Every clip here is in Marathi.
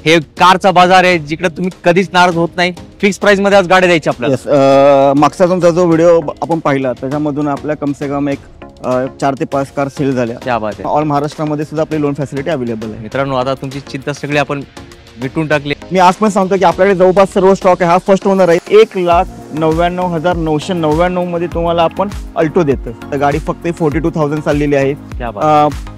हे कारचा बाजार आहे जिकडे तुम्ही कधीच नाराज होत नाही. फिक्स प्राइस मध्ये आज गाड्या द्यायची आपल्याला. मागचा तुमचा जो व्हिडिओ आपण पाहिला त्याच्यामधून आपल्या कमसे कम एक 4 ते 5 कार सेल झाल्या. क्या बात आहे. ऑल महाराष्ट्रामध्ये सुद्धा आपली लोन फॅसिलिटी अवेलेबल आहे. मित्रांनो आता तुमची चिंता सगळी आपण मिटून टाकली. मी आज पण सांगतो की आपल्याकडे जवळपास सर्व स्टॉक आहे. हा फर्स्ट ओनर आहे. 1,99,999 मध्ये तुम्हाला आपण अल्टो देतो. तर गाडी फक्त 42,000 चाललेली आहे.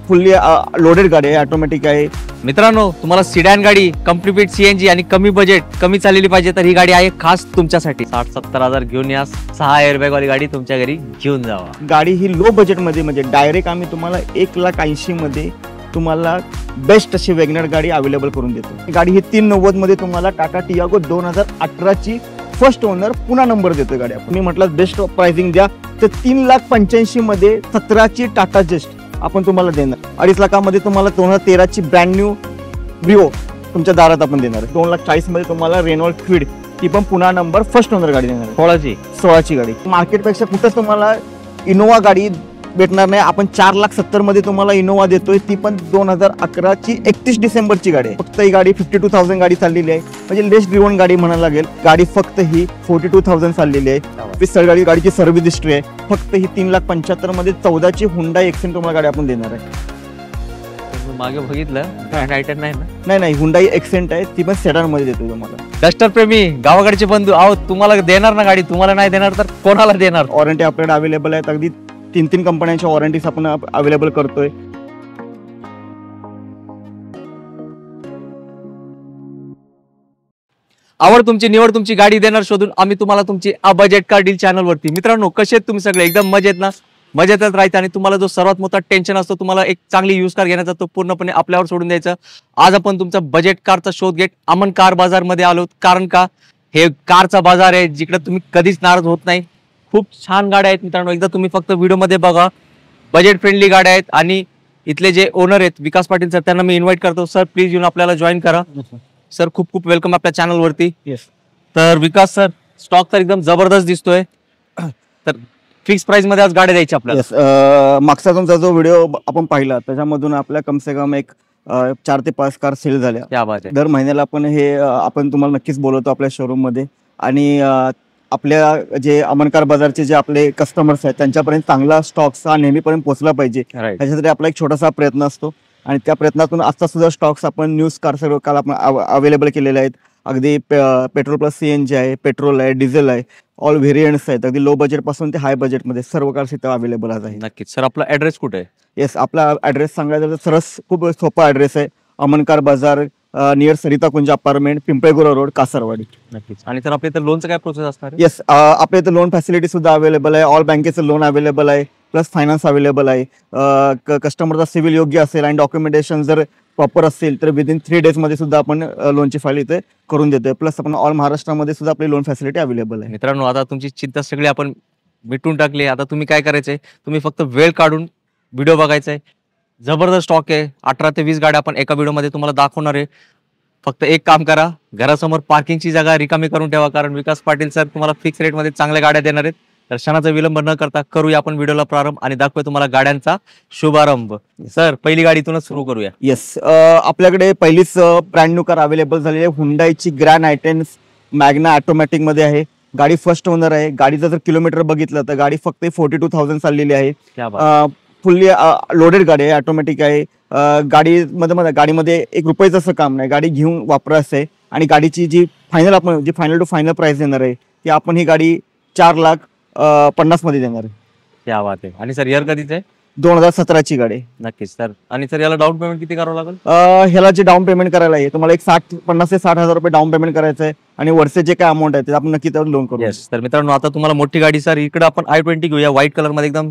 फुल्ली लोडेड गाडी आहे, ऑटोमॅटिक आहे. मित्रांनो तुम्हाला सिडॅन गाडी कम्प्लीट सीएनजी आणि कमी बजेट कमी चाललेली पाहिजे तर ही गाडी आहे खास तुमच्यासाठी. 60-70 हजार घेऊन या. 6 एअरबॅग वाली गाडी तुमच्या घरी घेऊन जावा. गाडी ही लो बजेट मध्ये म्हणजे डायरेक्ट आम्ही तुम्हाला 1,80,000 मध्ये तुम्हाला बेस्ट अशी वॅगनर गाडी अवेलेबल करून देतो. गाडी ही 390 मध्ये तुम्हाला टाटा टियागो 2018 ची फर्स्ट ओनर पुन्हा नंबर देतोय गाडी. आपण मी म्हटलं बेस्ट प्राइसिंग द्या तर 3,85,000 मध्ये 17 ची टाटा जेस्ट आपण तुम्हाला देणार. 2.5 लाखामध्ये तुम्हाला 2013 ची ब्रँड न्यू ब्रिओ तुमच्या दारात आपण देणार. 2,40,000 मध्ये तुम्हाला रेनॉल्ट क्विड ती पण पुन्हा नंबर फर्स्ट ओनर गाडी देणार. 16ची गाडी. मार्केटपेक्षा कुठंच तुम्हाला इनोवा गाडी भेटणार नाही. आपण 4,70,000 मध्ये तुम्हाला इनोवा देतोय. ती पण 2011 ची 31 डिसेंबरची गाडी आहे. फक्त ही गाडी 52,000 गाडी चाललेली आहे. म्हणजे लेस ड्रिव्हन गाडी म्हणायला लागेल. गाडी फक्त ही 42,000 चाललेली आहे. गाडीची सर्व्हिस हिस्ट्री आहे. फक्त ही 3,75,000 मध्ये 14ची हुंडाई एक्सेंट तुम्हाला गाडी आपण देणार आहे. मागे बघितलं नाही हुंडाई एक्सेंट आहे. ती पण सेडान मध्ये देतो तुम्हाला. डस्टर प्रेमी गावाकडचे बंधू आहो तुम्हाला देणार ना गाडी. तुम्हाला नाही देणार तर कोणाला देणार. वॉरंटी आपल्याकडे अवेलेबल आहेत. अगदी 3 कंपन्यांच्या वॉरंटीज आपण अवेलेबल करतोय. आवड तुमची निवड तुमची गाडी देणार शोधून आम्ही तुम्हाला तुमची बजेट कार डील चॅनल वरती. मित्रांनो कसे आहेत तुम्ही सगळे एकदम मजेत ना. मजेतच राहायचं आणि तुम्हाला जो सर्वात मोठा टेन्शन असतो तुम्हाला एक चांगली यूज कार घेण्याचा तो पूर्णपणे आपल्यावर सोडून द्यायचा. आज आपण तुमचा बजेट कारचा शोध घेत अमन कार बाजार मध्ये आलो. कारण का हे कारचा बाजार आहे जिकडे तुम्ही कधीच नाराज होत नाही. खूप छान गाड्या आहेत मित्रांनो. एकदा तुम्ही फक्त व्हिडिओ मध्ये बघा. बजेट फ्रेंडली गाड्या आहेत आणि इथले जे ओनर आहेत विकास पाटील सर त्यांना मी इन्व्हाइट करतो. सर प्लीज येऊन आपल्याला जॉईन करा. सर खूप खूप वेलकम आपल्या चॅनल वरती. तर विकास सर स्टॉक तर एकदम जबरदस्त दिसतोय. तर फिक्स प्राइस मध्ये आज गाड्या द्यायची आपल्याला. मागचा तुमचा जो व्हिडिओ आपण पाहिला त्याच्यामधून आपल्या कमसे कम एक 4 ते 5 कार सेल झाल्या. क्या बात आहे. दर महिन्याला आपण तुम्हाला नक्कीच बोलवतो आपल्या शोरूम मध्ये. आणि आपल्या जे अमनकार बाजारचे जे आपले कस्टमर्स आहेत त्यांच्यापर्यंत चांगला स्टॉक्स हा नेहमीपर्यंत पोहोचला पाहिजे त्याच्यासाठी आपला एक छोटासा प्रयत्न असतो. आणि त्या प्रयत्नातून आजचा सुद्धा स्टॉक्स आपण न्यूज कार सर्व काल आपण अवेलेबल केलेले आहेत. अगदी पेट्रोल प्लस सीएनजी आहे, पेट्रोल आहे, डिझेल आहे, ऑल व्हेरियंट्स आहेत. अगदी लो बजेट पासून ते हाय बजेट मध्ये सर्व कार्स इथं अवेलेबल आहे. नक्कीच. सर आपला ऍड्रेस कुठे आहे. येस आपला ऍड्रेस सांगायचं तर खूप सोपा ऍड्रेस आहे. अमनकार बाजार नियर सरिता कुंज अपार्टमेंट, पिंपळगुरा रोड, कासारवाडी. नक्कीच. आणि तर आपल्या इथं लोनचं काय प्रोसेस असणार. येस आपल्या इथं लोन फॅसिलिटी सुद्धा अवेलेबल आहे. ऑल बँकेचं लोन अवेलेबल आहे प्लस फायनान्स अवेलेबल आहे. कस्टमरचा सिव्हिल योग्य असेल आणि डॉक्युमेंटेशन जर प्रॉपर असेल तर विदिन 3 डेज मध्ये सुद्धा आपण लोनची फाईल इथे करून देतोय. प्लस आपण ऑल महाराष्ट्रामध्ये सुद्धा आपली लोन फॅसिलिटी अवेलेबल आहे. मित्रांनो आता तुमची चिंता सगळी आपण मिटून टाकली. आता तुम्ही काय करायचंय तुम्ही फक्त वेळ काढून व्हिडिओ बघायचा आहे. जबरदस्त स्टॉक आहे. 18 ते 20 गाड्या आपण एका व्हिडिओ मध्ये तुम्हाला दाखवणार आहे. फक्त एक काम करा घरासमोर पार्किंगची जागा रिकामी करून ठेवा. कारण विकास पाटील सर तुम्हाला फिक्स रेट मध्ये चांगल्या गाड्या देणार आहेत. तर क्षणाचा विलंब न करता करूया आपण व्हिडिओला प्रारंभ आणि दाखवूया तुम्हाला गाड्यांचा शुभारंभ. सर पहिली गाडीतूनच सुरू करूया. येस आपल्याकडे पहिलीच ब्रँड न्यू कार अवेलेबल झालेली आहे. हुंडाईची ग्रँड आयटेन्स मॅग्ना ऑटोमॅटिक मध्ये आहे. गाडी फर्स्ट ओनर आहे. गाडीचं जर किलोमीटर बघितलं तर गाडी फक्त 42,000 चाललेली आहे. फुल्ली लोडेड गाडी आहे, ऑटोमॅटिक आहे. गाडीमध्ये ₹1 असं काम नाही. गाडी घेऊन वापरायचं आहे. आणि गाडीची जी फायनल टू फायनल प्राइस देणार आहे ती आपण ही गाडी 4,50,000 मध्ये देणार आहे. क्या बात आहे. आणि सर इयर कधीच आहे. 2017ची गाडी. नक्कीच सर. आणि सर याला डाऊन पेमेंट किती करावं लागेल. ह्याला जे डाऊन पेमेंट करायला आहे तुम्हाला एक 50,000 ते 60,000 रुपये डाऊन पेमेंट करायचं आहे. आणि वरचे जे काय अमाऊंट आहे ते आपण नक्की त्यावर लोन करू. तर मित्रांनो आता तुम्हाला मोठी गाडी सर इकडे आपण i20 घेऊया. व्हाईट कलर मध्ये एकदम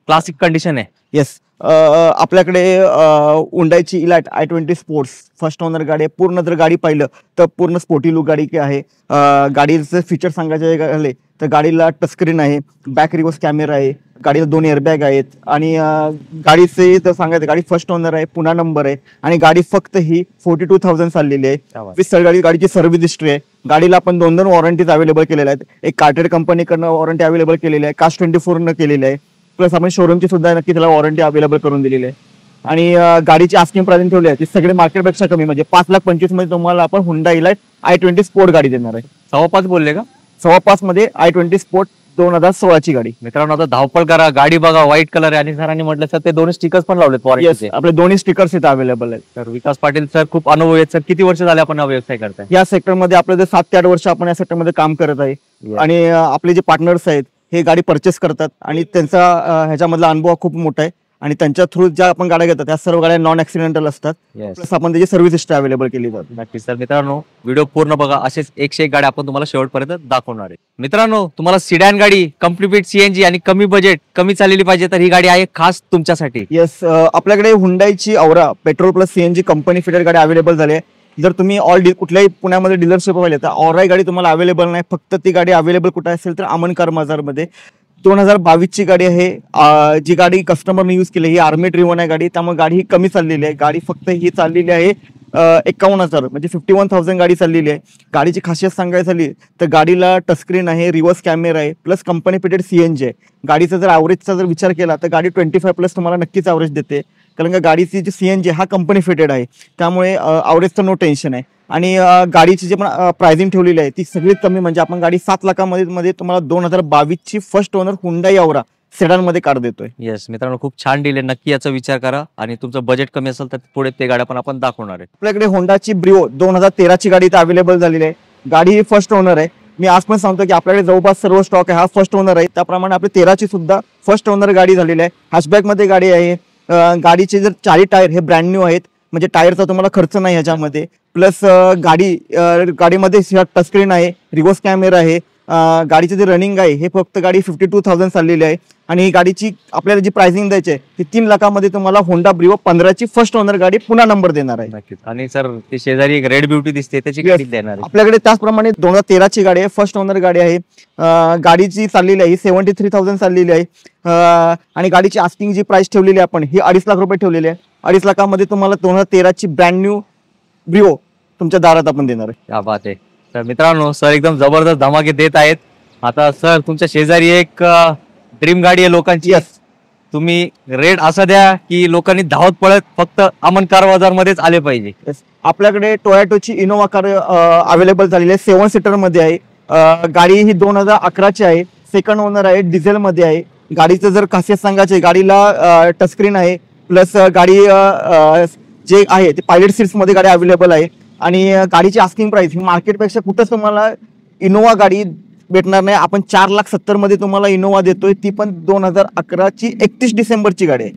क्लासिक कंडिशन आहे. येस आपल्याकडे हुंडाईची इलाट i20 स्पोर्ट्स फर्स्ट ओनर गाडी आहे. पूर्ण जर गाडी पाहिलं तर पूर्ण स्पोर्टी लुक गाडी आहे. गाडीचे फीचर सांगायचे झाले तर गाडीला टचस्क्रीन आहे, बॅक रिव्हर्स कॅमेरा आहे, गाडीला 2 एअरबॅग आहेत. आणि गाडीचे तर सांगायचं गाडी फर्स्ट ओनर आहे, पुन्हा नंबर आहे. आणि गाडी फक्त ही 42,000 चाललेली आहे. गाडीची सर्व्हिस हिस्ट्री आहे. गाडीला आपण 2 वॉरंटीज अवेलेबल केलेल्या आहेत. एक कार्टेड कंपनीकडनं वॉरंटी अवेलेबल केलेली आहे, कास्ट 24 न केलेली आहे. प्लस आपण शोरूमची सुद्धा नक्की त्याला वॉरंटी अवेलेबल करून दिलेली आहे. आणि गाडीची आस्किंग प्राइस ठेवली आहे ती सगळे मार्केटपेक्षा कमी, म्हणजे 5,25,000 मध्ये तुम्हाला आपण हुंडा इलाइट i20 स्पोर्ट गाडी देणार आहे. 5.5 बोलले का? 5.5 मध्ये i20 स्पोर्ट 2016 ची गाडी. मित्रांनो आता धावपळ करा, गाडी बघा, व्हाईट कलर आहे. आणि सरांनी म्हटलं सर ते दोन्ही स्टिकर्स पण लावलेत वॉरंटीचे. आपले दोन्ही स्टिकर्स इथे अवेलेबल आहेत. तर विकास पाटील सर खूप अनुभव आहेत सर. किती वर्ष झाले आपण हा व्यवसाय करताय? या सेक्टरमध्ये आपलं 7 ते 8 वर्ष आपण या सेक्टरमध्ये काम करत आहे. आणि आपले जे पार्टनर्स आहेत हे गाडी परचेस करतात आणि त्यांचा ह्याच्यामधला अनुभव खूप मोठा आहे. आणि त्यांच्या थ्रू ज्या आपण गाड्या घेतात त्या सर्व गाड्या नॉन ऍक्सिडेंटल असतात. प्लस आपण त्याची सर्व्हिस हिस्ट्री अवेलेबल केली जाते. नक्की सर. मित्रांनो व्हिडिओ पूर्ण बघा, असेच 101 गाड्या आपण तुम्हाला शेवटपर्यंत दाखवणार आहे. मित्रांनो तुम्हाला सिडॅन गाडी, कम्प्लीट सीएनजी आणि कमी बजेट, कमी चाललेली पाहिजे तर ही गाडी आहे खास तुमच्यासाठी. येस, आपल्याकडे हुंडाईची Aura petrol plus CNG company fitted गाडी अवेलेबल झाली आहे. जर तुम्ही कुठल्याही पुण्यामध्ये डीलरशिप पाहिले तर औरा गाडी तुम्हाला अवेलेबल नाही. फक्त ती गाडी अवेलेबल कुठे असेल तर अमन कार बाजार मध्ये. 2022 ची गाडी आहे. जी गाडी कस्टमरने यूज केली ही आर्मी ड्रिव्हन आहे गाडी, त्यामुळे गाडी ही कमी चाललेली आहे. गाडी फक्त ही चाललेली आहे 51,000 म्हणजे 51,000 गाडी चाललेली आहे. गाडीची खासियत सांगायची झाली तर गाडीला टचस्क्रीन आहे, रिव्हर्स कॅमेरा आहे, प्लस कंपनी फिटेड सीएनजी आहे. गाडीचा जर ॲव्हरेजचा जर विचार केला तर गाडी 25 प्लस तुम्हाला नक्कीच ॲव्हरेज देते, कारण का गाडीची जी सीएनजी हा कंपनी फिटेड आहे, त्यामुळे ॲव्हरेजचं नो टेन्शन आहे. आणि गाडीची जी पण प्राइसिंग ठेवलेली आहे ती सगळीत कमी, म्हणजे आपण गाडी 7 लाखामध्ये तुम्हाला 2022 ची फर्स्ट ओनर हुंडाई औरा सेडान मध्ये कार देतोय. येस मित्रांनो खूप छान डील आहे. नक्की याचा विचार करा. आणि तुमचं बजेट कमी असेल तर पुढे ते गाड्या पण आपण दाखवणार आहे. आपल्याकडे होंडाची ब्रिओ 2013 ची गाडी इथे अवेलेबल झालेली आहे. गाडी ही फर्स्ट ओनर आहे. मी आज पण सांगतो की आपल्याकडे जवळपास सर्व स्टॉक आहे हा फर्स्ट ओनर आहे. त्याप्रमाणे आपली 13 ची सुद्धा फर्स्ट ओनर गाडी झालेली आहे. हॅशबॅक मध्ये गाडी आहे. गाडीचे जर 4 टायर हे ब्रँड न्यू आहेत, म्हणजे टायरचा तुम्हाला खर्च नाही ह्याच्यामध्ये. प्लस गाडीमध्ये टचस्क्रीन आहे, रिव्हर्स कॅमेरा आहे. गाडीचं जे रनिंग आहे हे फक्त गाडी 52,000 चाललेली आहे. आणि ही गाडीची आपल्याला जी प्राइसिंग द्यायची आहे ती 3 लाखामध्ये तुम्हाला होंडा ब्रिओ 15 ची फर्स्ट ओनर गाडी पुन्हा नंबर देणार आहे. नक्कीच. आणि सर ते शेजारी एक रेड ब्युटी दिसते त्याची गाडी देणार आहे आपल्याकडे. त्याचप्रमाणे 2013 ची गाडी आहे, फर्स्ट ओनर गाडी आहे. गाडीची चाललेली आहे 73,000 चाललेली आहे. आणि गाडीची आस्किंग जी प्राइस ठेवलेली आहे आपण ही 2.5 लाख रुपये ठेवलेली आहे. 2.5 लाखामध्ये तुम्हाला 2013 ची ब्रँड न्यू ब्रिओ तुमच्या दारात आपण देणार आहे. क्या बात आहे. तर मित्रांनो सर एकदम जबरदस्त धमाके देत आहेत. आता सर तुमच्या शेजारी एक ड्रीम गाडी आहे लोकांची. तुम्ही रेट असा द्या की लोकांनी धावत पळत फक्त अमन कार बाजार मध्येच आले पाहिजे. आपल्याकडे टोयोटोची इनोवा कार अवेलेबल झालेली आहे, 7 सीटर मध्ये आहे. गाडी ही 2011 ची आहे, सेकंड ओनर आहे, डिझेल मध्ये आहे. गाडीचं जर खासियत सांगायची, गाडीला टचस्क्रीन आहे, प्लस गाडी जे आहे ते पायलट सीट्स मध्ये गाडी अवेलेबल आहे. आणि गाडीची आस्किंग प्राइस ही मार्केटपेक्षा कुठंच तुम्हाला इनोवा गाडी भेटणार नाही. आपण 4,70,000 मध्ये तुम्हाला इनोवा देतोय, ती पण 2011 ची 31 डिसेंबरची गाडी आहे.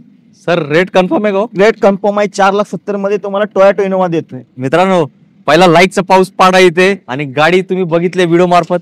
सर रेट कन्फर्म आहे का? रेट कन्फर्म आहे. 4,70,000 मध्ये तुम्हाला टोयोटो इनोवा देतोय. मित्रांनो पहिला लाईकचा पाऊस पाडा इथे. आणि गाडी तुम्ही बघितले व्हिडिओ मार्फत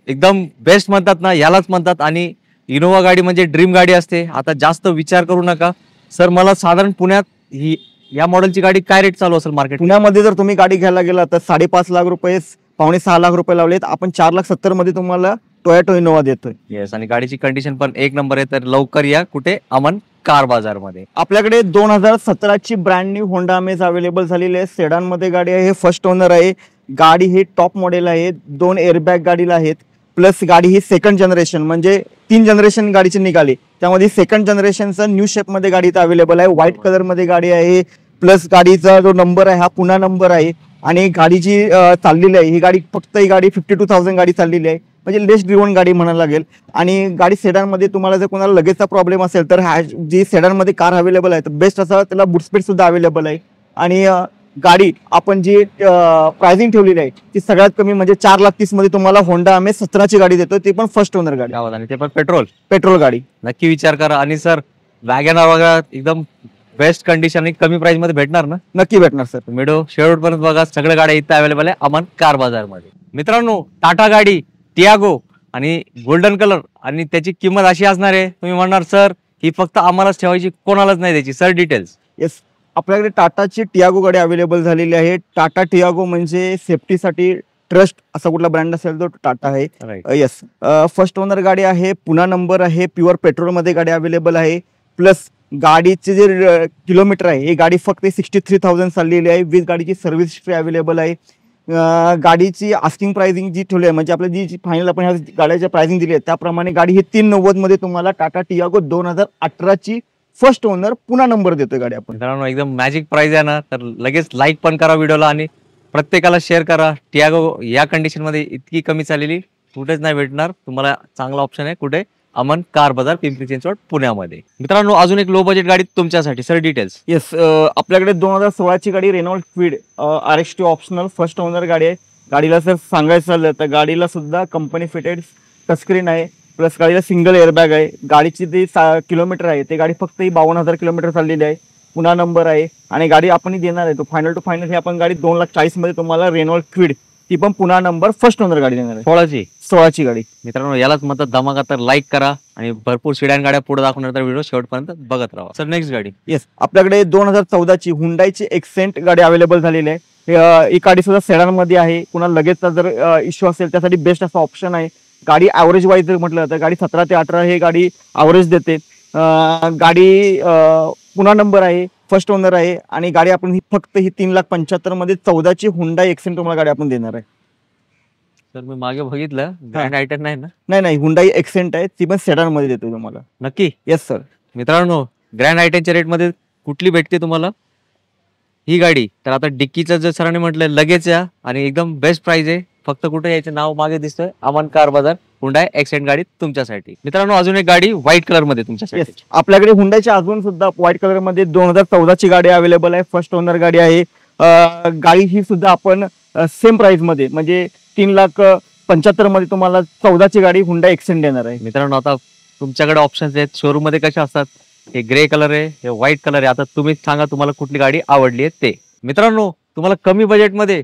एकदम बेस्ट म्हणतात ना, यालाच म्हणतात. आणि इनोवा गाडी म्हणजे ड्रीम गाडी असते. आता जास्त विचार करू नका सर. मला साधारण पुण्यात ही या मॉडेलची गाडी काय रेट चालू असेल मार्केट? पुण्यामध्ये जर तुम्ही गाडी घ्यायला गेला तर 5.5 लाख रुपये, 5.5 लाख रुपये लावलेत. आपण 4,70,000 मध्ये तुम्हाला टोयोटो इनोवा देतोय. येस. आणि गाडीची कंडिशन पण एक नंबर आहे. तर लवकर या कुठे? अमन कार बाजार मध्ये. आपल्याकडे 2017 ची ब्रँड न्यू होंडा अमेज अवेलेबल झालेली आहे. सेडान मध्ये गाडी आहे, हे फर्स्ट ओनर आहे. गाडी ही टॉप मॉडेल आहे, 2 एअरबॅग गाडीला आहेत. प्लस गाडी ही सेकंड जनरेशन, म्हणजे 3 जनरेशन गाडीची निघाली, त्यामध्ये सेकंड जनरेशनचं न्यू शेप मध्ये गाडी इथं अवेलेबल आहे. व्हाईट कलर मध्ये गाडी आहे. प्लस गाडीचा जो नंबर आहे हा पुन्हा नंबर आहे. आणि गाडी जी चाललेली आहे ही गाडी 52,000 गाडी चाललेली आहे, म्हणजे लेस ड्रिव्हन गाडी म्हणायला लागेल. आणि गाडी सेडान मध्ये तुम्हाला जर कोणाला लगेचचा प्रॉब्लेम असेल तर जी सेडान मध्ये कार अवेलेबल आहे तर बेस्ट असा त्याला बूट स्पेस सुद्धा अवेलेबल आहे. आणि गाडी आपण जी प्राइसिंग ठेवलेली आहे ती सगळ्यात कमी, म्हणजे 4,30,000 मध्ये तुम्हाला होंडा अमेज 17 ची गाडी देतो, ती पण फर्स्ट ओनर गाडी. आणि ते पण पेट्रोल गाडी. नक्की विचार करा. आणि सर वॅगनर वगैरे एकदम बेस्ट कंडिशन आणि कमी प्राइस मध्ये भेटणार ना? नक्की भेटणार सर. व्हिडिओ शेवटपर्यंत बघा. सगळ्या गाड्या इथे अवेलेबल आहे अमन कार बाजार मध्ये. मित्रांनो टाटा गाडी टियागो आणि गोल्डन कलर, आणि त्याची किंमत अशी असणार आहे, तुम्ही म्हणणार सर ही फक्त आम्हालाच ठेवायची, कोणालाच नाही द्यायची. Sir details. येस, आपल्याकडे टाटाची टियागो गाडी अवेलेबल झालेली आहे. टाटा टियागो म्हणजे सेफ्टीसाठी ट्रस्ट असा कुठला ब्रँड असेल तो टाटा आहे. येस, फर्स्ट ओनर गाडी आहे, पुन्हा नंबर आहे, प्युअर पेट्रोल मध्ये गाडी अवेलेबल आहे. प्लस गाडीचे जे किलोमीटर आहे ही गाडी फक्त 63,000 चाललेली आहे. विथ गाडीची सर्व्हिस हिस्ट्री अवेलेबल आहे. गाडीची आस्किंग प्राइसिंग जी ठेवली आहे, म्हणजे आपल्या जी फायनल आपण ह्या गाड्याच्या प्राइसिंग दिली आहे त्याप्रमाणे गाडी ही 390 मध्ये तुम्हाला टाटा टियागो 2018 ची फर्स्ट ओनर पुन्हा नंबर देतोय गाडी आपण. मित्रांनो एकदम मॅजिक प्राइस आहे ना, तर लगेच लाईक पण करा व्हिडिओला आणि प्रत्येकाला शेअर करा. टियागो या कंडिशन मध्ये इतकी कमी चाललेली कुठेच नाही भेटणार तुम्हाला. चांगला ऑप्शन आहे कुठे, अमन कार बाजार पिंपरी चिंचवड पुण्यामध्ये. मित्रांनो अजून एक लो बजेट गाडी तुमच्यासाठी. Sir details. येस, आपल्याकडे 2016ची गाडी Renault Kwid RXT optional first owner गाडी आहे. गाडीला सर सांगायचं झालं तर गाडीला सुद्धा कंपनी फिटेड टचस्क्रीन आहे, प्लस गाडीला सिंगल एअरबॅग आहे. गाडीची जी किलोमीटर आहे ते गाडी फक्त 52,000 किलोमीटर चाललेली आहे. पुन्हा नंबर आहे आणि गाडी आपण देणार आहे तो फायनल टू फायनल ही आपण गाडी 2,40,000 मध्ये तुम्हाला रेनॉल्ट क्विड, ती पण पुन्हा नंबर फर्स्ट ओनर गाडी देणार आहे. 16ची गाडी. मित्रांनो यालाच म्हणतात धमाका. तर लाईक करा आणि भरपूर सिडॅन गाड्या पुढे दाखवणार तर व्हिडिओ शेवटपर्यंत बघत राहा. सर नेक्स्ट गाडी. येस, आपल्याकडे 2014ची हुंडाईची एक्सेंट गाडी अवेलेबल झालेली आहे. ही गाडी सुद्धा सेडान मध्ये आहे. कुणाला लगेचचा जर इश्यू असेल त्यासाठी बेस्ट असा ऑप्शन आहे. गाडी ॲव्हरेज वाईज जर म्हटलं तर गाडी 17 ते 18 हे गाडी ॲव्हरेज देते. गाडी पुन्हा नंबर आहे, फर्स्ट ओनर आहे आणि गाडी आपण फक्त 3,75,000 मध्ये 14ची हुंडाई एक्सेंट तुम्हाला गाडी आपण देणार आहे. सर मी मागे बघितलं ग्रँड आयटन नाही ना? नाही, हुंडाई एक्सेंट आहे, ती पण सेडान मध्ये देतो तुम्हाला. नक्की? Yes sir. मित्रांनो ग्रँड आयटनच्या रेट मध्ये कुठली भेटते तुम्हाला ही गाडी? तर आता डिक्कीचं जर सरांनी म्हटलं लगेच या आणि एकदम बेस्ट प्राइस आहे. फक्त कुठे याचं नाव मागे दिसतंय, अमन कार बाजार हुंडाई एक्सेंट गाडी तुमच्यासाठी. मित्रांनो अजून एक गाडी व्हाईट कलर मध्ये तुमच्यासाठी. आपल्याकडे हुंडाईच्या अजून सुद्धा व्हाईट कलर मध्ये 2014ची गाडी अवेलेबल आहे. फर्स्ट ओनर गाडी आहे. गाडी ही सुद्धा आपण सेम प्राइस मध्ये म्हणजे 3,75,000 मध्ये तुम्हाला 14ची गाडी हुंडाई एक्सेंट देणार आहे. मित्रांनो आता तुमच्याकडे ऑप्शन्स आहेत शोरूम मध्ये कसे असतात. हे ग्रे कलर आहे, हे व्हाईट कलर आहे. आता तुम्हीच सांगा तुम्हाला कुठली गाडी आवडली आहे ते. मित्रांनो तुम्हाला कमी बजेट मध्ये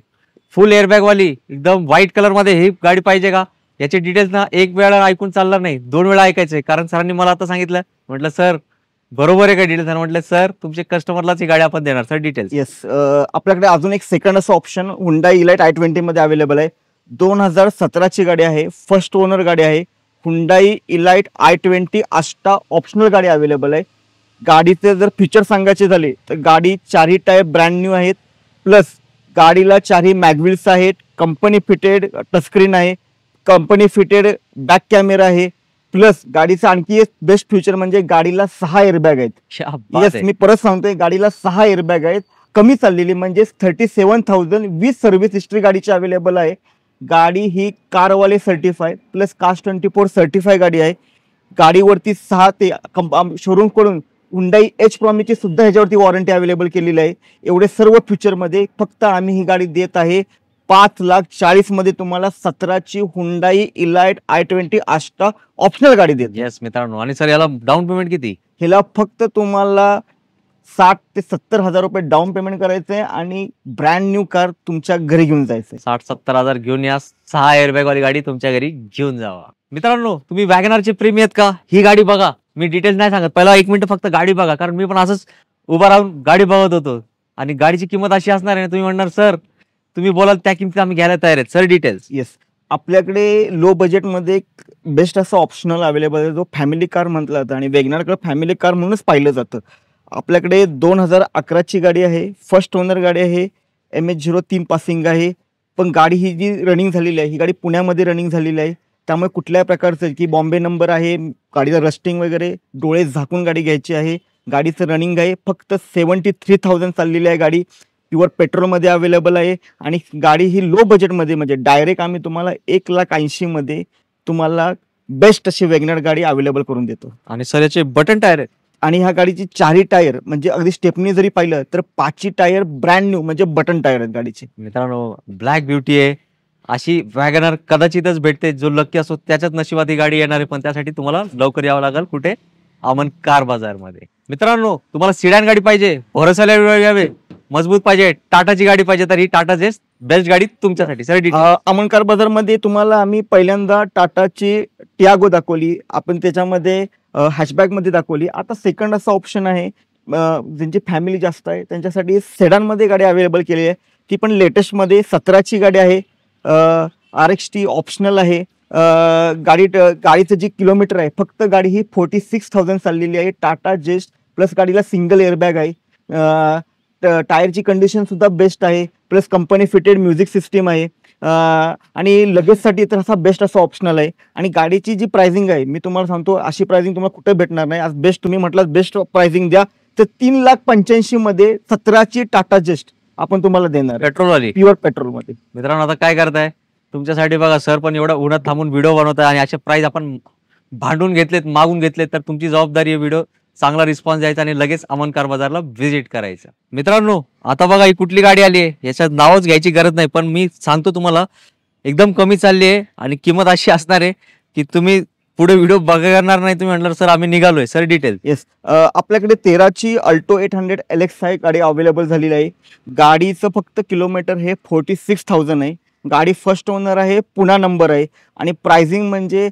फुल एअरबॅग वाली एकदम व्हाईट कलर मध्ये ही गाडी पाहिजे का? याचे डिटेल्स ना एक वेळा ऐकून चालणार नाही, 2 वेळा ऐकायचंय. कारण सरांनी मला आता सांगितलं, म्हटलं सर बरोबर आहे का डिटेल्स? म्हटलं सर तुमच्या कस्टमरलाच ही गाडी आपण देणार. Sir details. येस, आपल्याकडे अजून एक सेकंड असं ऑप्शन हुंडाई इलाइट i20 मध्ये अवेलेबल आहे. 2017ची गाडी आहे, फर्स्ट ओनर गाडी आहे. Hyundai Elite i20 Asta optional गाडी अवेलेबल आहे. गाडीचे जर फीचर सांगायचे झाले तर गाडी 4ही टायर ब्रँड न्यू आहेत, प्लस गाडीला 4ही मॅगव्हील्स आहेत. कंपनी फिटेड टचस्क्रीन आहे, कंपनी फिटेड बॅक कॅमेरा आहे, प्लस गाडीचा आणखी एक बेस्ट फीचर म्हणजे गाडीला 6 एअरबॅग आहेत. येस, मी परत सांगतोय गाडीला 6 एअरबॅग आहेत. कमी चाललेली म्हणजे 37,000 विथ सर्व्हिस हिस्ट्री गाडीची अवेलेबल आहे. गाडी ही कारवाले सर्टिफाय प्लस कास्ट 24 सर्टिफाय गाडी आहे. गाडीवरती 6 ते शोरूम कडून हुंडाई H प्रॉमिसची सुद्धा ह्याच्यावरती वॉरंटी अवेलेबल केलेली आहे. एवढे सर्व फीचर मध्ये फक्त आम्ही ही गाडी देत आहे 5,40,000 मध्ये तुम्हाला 17ची Hyundai Elite i20 Asta optional गाडी देत. येस मित्रांनो, आणि सर याला डाऊन पेमेंट किती? ह्याला फक्त तुम्हाला 60,000 ते 70,000 रुपये डाऊन पेमेंट करायचंय आणि ब्रँड न्यू कार तुमच्या घरी घेऊन जायचंय. 60-70,000 घेऊन या, 6 एअरबॅग वाली गाडी तुमच्या घरी घेऊन जावा. मित्रांनो तुम्ही वॅगनारचे प्रेमी आहेत का? ही गाडी बघा. मी डिटेल्स नाही सांगत, पहिला 1 मिनिट फक्त गाडी बघा, कारण मी पण असंच उभा राहून गाडी बघत होतो आणि गाडीची किंमत अशी असणार आहे. तुम्ही म्हणणार सर तुम्ही बोलाल त्या किमतीत आम्ही घ्यायला तयार आहेत. Sir details. येस, आपल्याकडे लो बजेटमध्ये बेस्ट असं ऑप्शनल अवेलेबल आहे जो फॅमिली कार म्हटलं जातं आणि वेगनारकडे फॅमिली कार म्हणूनच पाहिलं जातं. आपल्याकडे 2011ची गाडी आहे, फर्स्ट ओनर गाडी आहे, MH03 पासिंग आहे. पण गाडी ही जी रनिंग झालेली आहे ही गाडी पुण्यामध्ये रनिंग झालेली आहे. त्यामुळे कुठल्याही प्रकारचं की बॉम्बे नंबर आहे, गाडीचा रस्टिंग वगैरे डोळे झाकून गाडी घ्यायची आहे. गाडीचं रनिंग आहे फक्त 73,000 चाललेली आहे. गाडी प्युअर पेट्रोलमध्ये अवेलेबल आहे आणि गाडी ही लो बजेटमध्ये म्हणजे डायरेक्ट आम्ही तुम्हाला 1,80,000 मध्ये तुम्हाला बेस्ट अशी वॅगनर गाडी अवेलेबल करून देतो. आणि सर याचे बटन टायर आहेत आणि ह्या गाडीची 4ही टायर म्हणजे अगदी स्टेपनी जरी पाहिलं तर 5ही टायर ब्रँड न्यू म्हणजे बटन टायर आहेत गाडीचे. मित्रांनो ब्लॅक ब्युटी आहे, अशी वॅगनर कदाचितच भेटते. जो लकी असतो त्याच्याच नशिबात ही गाडी येणार आहे, पण त्यासाठी तुम्हाला लवकर यावं लागेल. कुठे? अमन कार बाजार मध्ये. मित्रांनो तुम्हाला सिडॅन गाडी पाहिजे, भरोसाला घ्यावे, मजबूत पाहिजे, टाटाची गाडी पाहिजे तर ही टाटा जेस्ट बेस्ट गाडी तुमच्यासाठी. सर अमन कार बाजार मध्ये तुम्हाला आम्ही पहिल्यांदा टाटाची टियागो दाखवली, आपण त्याच्यामध्ये हॅशबॅग मध्ये दाखवली. आता सेकंड असा ऑप्शन आहे ज्यांची फॅमिली जास्त आहे त्यांच्यासाठी सेडान मध्ये गाडी अवेलेबल केली आहे. ती पण लेटेस्ट मध्ये 17ची गाडी आहे, RXT ऑप्शनल आहे. गाडीचं जी किलोमीटर आहे फक्त गाडी ही 46,000 चाललेली आहे. टाटा जेस्ट प्लस गाडीला सिंगल एअरबॅग आहे. टायरची कंडिशन सुद्धा बेस्ट आहे, plus company fitted music system आहे, आणि लगेजसाठी तर असा बेस्ट असा ऑप्शनल आहे. आणि गाडीची जी प्राइसिंग आहे मी तुम्हाला सांगतो, अशी प्राइसिंग तुम्हाला कुठे भेटणार नाही. आज बेस्ट तुम्ही म्हटलं बेस्ट प्राइसिंग द्या तर 3,85,000 मध्ये 17ची टाटा जेस्ट आपण तुम्हाला देणार, पेट्रोलवाली प्युअर पेट्रोल मध्ये. मित्रांनो आता काय करताय तुमच्यासाठी बघा, सर पण एवढं उन्हात थांबून व्हिडिओ बनवताय आणि अशा प्राइस आपण भांडून घेतलेत, मागून घेतलेत, तर तुमची जबाबदारी आहे व्हिडिओ चांगला रिस्पॉन्स द्यायचा आणि लगेच अमन कार बाजारला व्हिजिट करायचं. मित्रांनो आता बघा ही कुठली गाडी आली आहे, याच्यात नावच घ्यायची गरज नाही, पण मी सांगतो तुम्हाला एकदम कमी चालली आहे आणि किंमत अशी असणार आहे की तुम्ही पुढे व्हिडिओ बघणार नाही. तुम्ही म्हटलं सर आम्ही निघालोय, सर डिटेल. येस, आपल्याकडे 13ची अल्टो 800 LX आहे गाडी अवेलेबल झालेली आहे. गाडीचं फक्त किलोमीटर हे 46,000 आहे. गाडी फर्स्ट ओनर आहे, पुन्हा नंबर आहे. आणि प्राइसिंग म्हणजे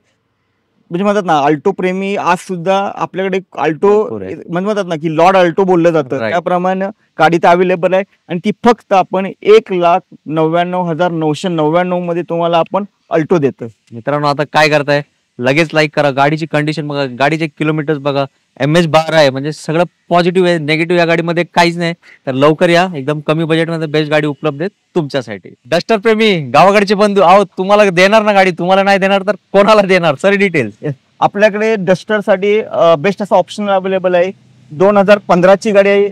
म्हणतात ना, अल्टो प्रेमी आज सुद्धा आपल्याकडे अल्टो म्हणतात ना की लॉर्ड अल्टो बोललं जातं, त्याप्रमाणे गाडी तर अवेलेबल आहे. आणि ती फक्त आपण 1,99,999 मध्ये तुम्हाला आपण अल्टो देतो. मित्रांनो आता काय करताय, लगेच लाईक करा, गाडीची कंडिशन बघा, गाडीचे किलोमीटर बघा, MH12 आहे, म्हणजे सगळं पॉझिटिव्ह आहे, नेगेटिव्ह या गाडीमध्ये काहीच नाही. तर लवकर या, एकदम कमी बजेटमध्ये बेस्ट गाडी उपलब्ध आहे तुमच्यासाठी. डस्टर प्रेमी गावाकडचे बंधू आहो, तुम्हाला देणार ना गाडी, तुम्हाला नाही देणार तर कोणाला देणार, सर डिटेल्स. आपल्याकडे डस्टर साठी बेस्ट असा ऑप्शन अवेलेबल आहे. 2015ची गाडी आहे,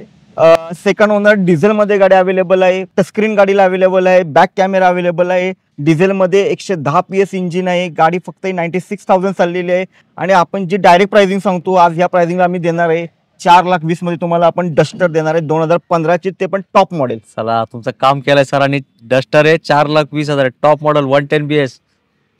सेकंड ओनर डिझेल मध्ये गाडी अवेलेबल आहे. टचस्क्रीन गाडीला अवेलेबल आहे, बॅक कॅमेरा अवेलेबल आहे. डिझेल मध्ये 110 PS इंजिन आहे. गाडी फक्त 96,000 चाललेली आहे. आणि आपण जी डायरेक्ट प्राइसिंग सांगतो आज ह्या प्राइसिंगला आम्ही देणार आहे 4,20,000 मध्ये तुम्हाला आपण डस्टर देणार आहे. 2015ची ते पण टॉप मॉडेल. चला तुमचं काम केलंय सरांनी. डस्टर आहे 4,20,000 टॉप मॉडेल 110 BS.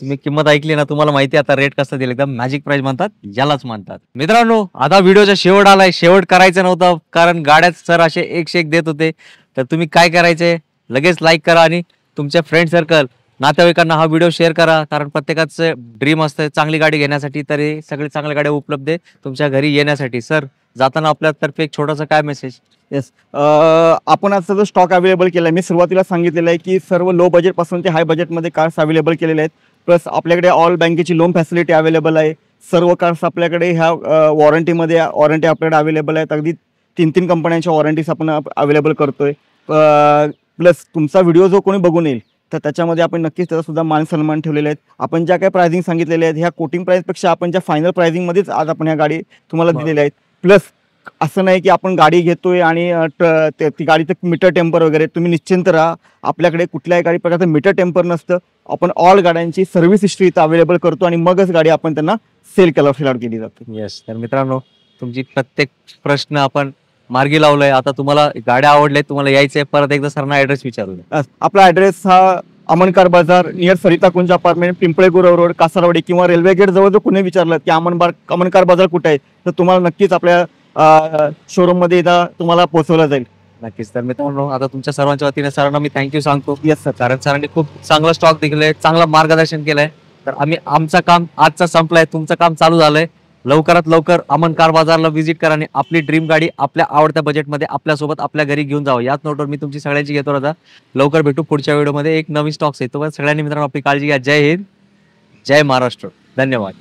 तुम्ही किंमत ऐकली ना, तुम्हाला माहिती आता रेट कसं दिलं, एकदम मॅजिक प्राइस म्हणतात यालाच म्हणतात. मित्रांनो आता व्हिडिओचा शेवट आलाय, शेवट करायचं नव्हतं कारण गाड्यात सर असे एक देत होते. तर तुम्ही काय करायचंय, लगेच लाईक करा आणि तुमच्या फ्रेंड सर्कल नातेवाईकांना हा व्हिडिओ शेअर करा, कारण प्रत्येकाचं ड्रीम असतं चांगली गाडी घेण्यासाठी. तरी सगळी चांगल्या गाड्या उपलब्ध आहे तुमच्या घरी येण्यासाठी. सर जाताना आपल्यातर्फे एक छोटासा काय मेसेज. येस, आपण आज सगळं स्टॉक अवेलेबल केला आहे. मी सुरुवातीला सांगितलेलं आहे की सर्व लो बजेट पासून ते हाय बजेटमध्ये कार्स अवेलेबल केलेले आहेत. प्लस आपल्याकडे ऑल बँकेची लोन फॅसिलिटी अवेलेबल आहे. सर्व कार्स आपल्याकडे ह्या वॉरंटी आपल्याकडे अवेलेबल आहेत. अगदी 3 कंपन्यांच्या वॉरंटीज आपण अवेलेबल करतोय. प्लस तुमचा व्हिडिओ जो कोणी बघून येईल तर त्याच्यामध्ये आपण नक्कीच त्याचा सुद्धा मान सन्मान ठेवलेले आहेत. आपण ज्या काही प्राइसिंग सांगितलेल्या आहेत ह्या कोटिंग प्राइसपेक्षा आपण ज्या फायनल प्राइसिंगमध्येच आज आपण ह्या गाडी तुम्हाला दिलेल्या आहेत. प्लस असं नाही की आपण गाडी घेतोय आणि ती गाडीचं मीटर टेम्पर वगैरे, तुम्ही निश्चिंत राहा, आपल्याकडे कुठल्याही गाडी प्रकारचं मीटर टेम्पर नसतं. आपण ऑल गाड्यांची सर्व्हिस हिस्ट्री इथं अवेलेबल करतो आणि मगच गाडी आपण त्यांना सेल आउट केली जाते. येस, तर मित्रांनो तुमची प्रत्येक प्रश्न आपण मार्गी लावलाय. आता तुम्हाला गाड्या आवडल्या, तुम्हाला यायचंय, परत एकदा सरांना ऍड्रेस विचारूया. आपला ऍड्रेस हा अमन कार बाजार नियर सरिता कुंज अपार्टमेंट, पिंपळे गुरव रोड, कासारवाडी, किंवा रेल्वे गेट जवळ जर कुणी विचारलं की अमन कार बाजार कुठे आहे तर तुम्हाला नक्कीच आपल्या शोरूम मध्ये तुम्हाला पोहोचवलं जाईल. नक्कीच. तर मित्रांनो आता तुमच्या सर्वांच्या वतीने सरांना मी थँक्यू सांगतो. येस सर, कारण सरांनी खूप चांगला स्टॉक दिलाय, चांगलं मार्गदर्शन केलंय. तर आमचं काम आजचा संपलाय, तुमचं काम चालू झालंय. लवकरात लवकर अमन कार बाजारला व्हिजिट करा आणि आपली ड्रीम गाडी आपल्या आवडत्या बजेटमध्ये आपल्यासोबत आपल्या घरी घेऊन जावं. याच नोटवर मी तुमची सगळ्यांची घेतो. आता लवकर भेटू पुढच्या व्हिडिओमध्ये एक नवीन स्टॉक्स येतो. सगळ्यांनी मित्रांनो आपली काळजी घ्या. जय हिंद, जय महाराष्ट्र, धन्यवाद.